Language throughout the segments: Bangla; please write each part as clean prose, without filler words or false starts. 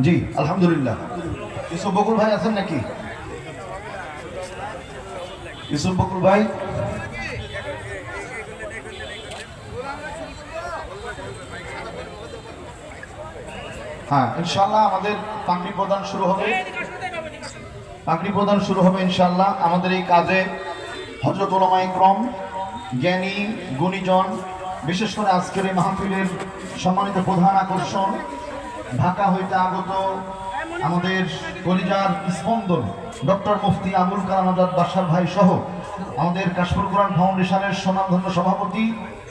জি আলহামদুলিল্লাহ। ইউসুফ বকুল ভাই আছেন নাকি? ইউসুফ বকুল ভাই, হ্যাঁ ইনশাআল্লাহ আমাদের পাগড়ি প্রদান শুরু হবে। পাগড়ি প্রদান শুরু হবে ইনশাআল্লাহ। আমাদের এই কাজে হযরত উলামায়ে কেরাম, জ্ঞানী গুণীজন, বিশেষ করে আজকের এই মাহফিলের সম্মানিত প্রধান আকর্ষণ ঢাকা হইতে আগত আমাদের কলিজার স্পন্দন ডক্টর মুফতি আবুল কালাম আজাদ বাশার ভাই সহ আমাদের কাশফুল কোরআন ফাউন্ডেশনের সুনামধন্য সভাপতি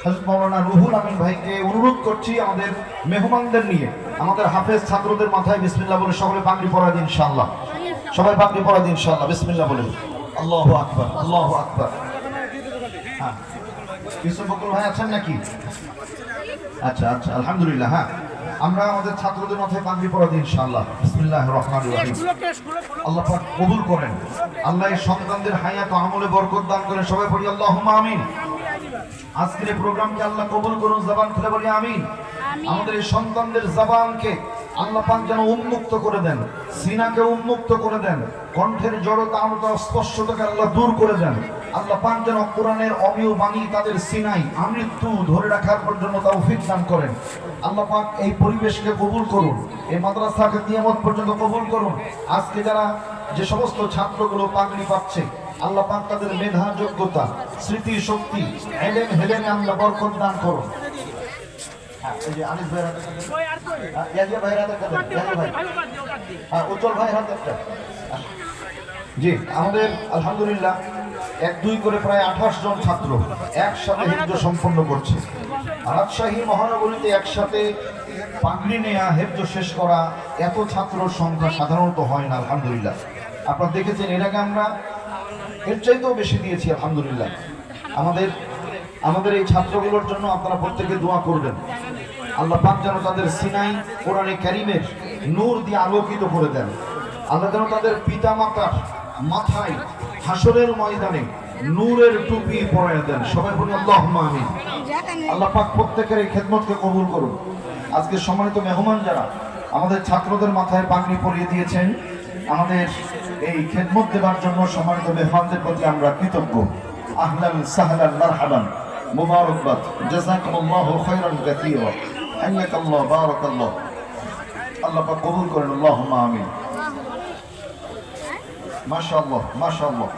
হযরত মাওলানা রুহুল আমিন ভাইকে অনুরোধ করছি আমাদের মেহমানদের নিয়ে আমাদের হাফেজ ছাত্রদের মাথায় বিসমিল্লাহ বলে সকলে পাগড়ি পরা দিন ইনশাআল্লাহ। সবাই পাগড়ি পরা দিন ইনশাআল্লাহ। বিসমিল্লাহ বলে আল্লাহু আকবার, আল্লাহু আকবার। হ্যাঁ, ইউসুফ বকুল ভাই আছেন নাকি? আচ্ছা আচ্ছা আলহামদুলিল্লাহ। হ্যাঁ, আমরা আমাদের ছাত্রদের মাথায় পাগড়ি পরা দিই ইনশাআল্লাহ। বিসমিল্লাহির রহমানির রহিম। আল্লাহ পাক কবুল করেন। আল্লাহ এই সন্তানদের হায়াত ও আমলে বরকত দান করেন। সবাই পড়ি আল্লাহুম্মা আমিন। আজকের এই প্রোগ্রামকে আল্লাহ কবুল করুন। জবান খুলে বলি আমিন। আমাদের এই সন্তানদের জবানকে আল্লাহ পাক যেন উন্মুক্ত করে দেন, সিনাকে উন্মুক্ত করে দেন, কণ্ঠের জড়তা আমতা স্পষ্টতাকে আল্লাহ দূর করে দেন। আল্লাহ পাক যেন কোরআনের অমিয় বাণী তাদের সিনাই আমৃত্যু ধরে রাখার জন্য তৌফিক দান করেন। আল্লাহ পাক এই পরিবেশকে কবুল করুন, এই মাদ্রাসাকে কিয়ামত পর্যন্ত কবুল করুন। আজকে যারা যে সমস্ত ছাত্রগুলো পাগড়ি পাচ্ছে আল্লাহ পাক তাদের মেধা, যোগ্যতা, স্মৃতি শক্তি, এলেম হেলেমে আল্লাহ বরকত দান করুন। উজ্জ্বল ভাই হাত একটা। জি, আমাদের আলহামদুলিল্লাহ 1-2 করে প্রায় 28 জন ছাত্র একসাথে হিফজ সম্পন্ন করছে। রাজশাহী মহানগরীতে একসাথে পাগড়ি নেয়া, হিফজ শেষ করা এত ছাত্র সংখ্যা সাধারণত হয় না আলহামদুলিল্লাহ। আপনারা দেখেছেন এর আগে আমরা এর চাইতেও বেশি দিয়েছি আলহামদুলিল্লাহ। আমাদের এই ছাত্রগুলোর জন্য আপনারা প্রত্যেকে দোয়া করবেন। আল্লাহ পাক যেন তাদের সিনাই কোরআনে কারীমের নূর দিয়ে আলোকিত করে দেন। আল্লাহ যেন তাদের পিতা মাতার মাথায় হাসরের ময়দানে নূরের টুপি পরায় দেন। সবাই বলি আল্লাহুম্মা আমিন। আল্লাহ পাক প্রত্যেকের এই খেদমতকে কবুল করুন। আজকে সম্মানিত মেহমান যারা আমাদের ছাত্রদের মাথায় পাগড়ি পরিয়ে দিয়েছেন, আমাদের এই খেদমত দেওয়ার জন্য সম্মানিত মেহমানদের প্রতি আমরা কৃতজ্ঞ। আহলান সাহলান মারহাবান, মুবারকবাদ, জাযাকুমুল্লাহু খাইরান কাসীরা, হাইয়াকাল্লাহ, বারাকাল্লাহ। আল্লাহ পাক কবুল করেন। আল্লাহুম্মা আমিন। মাশাআল্লাহ, মাশাআল্লাহ।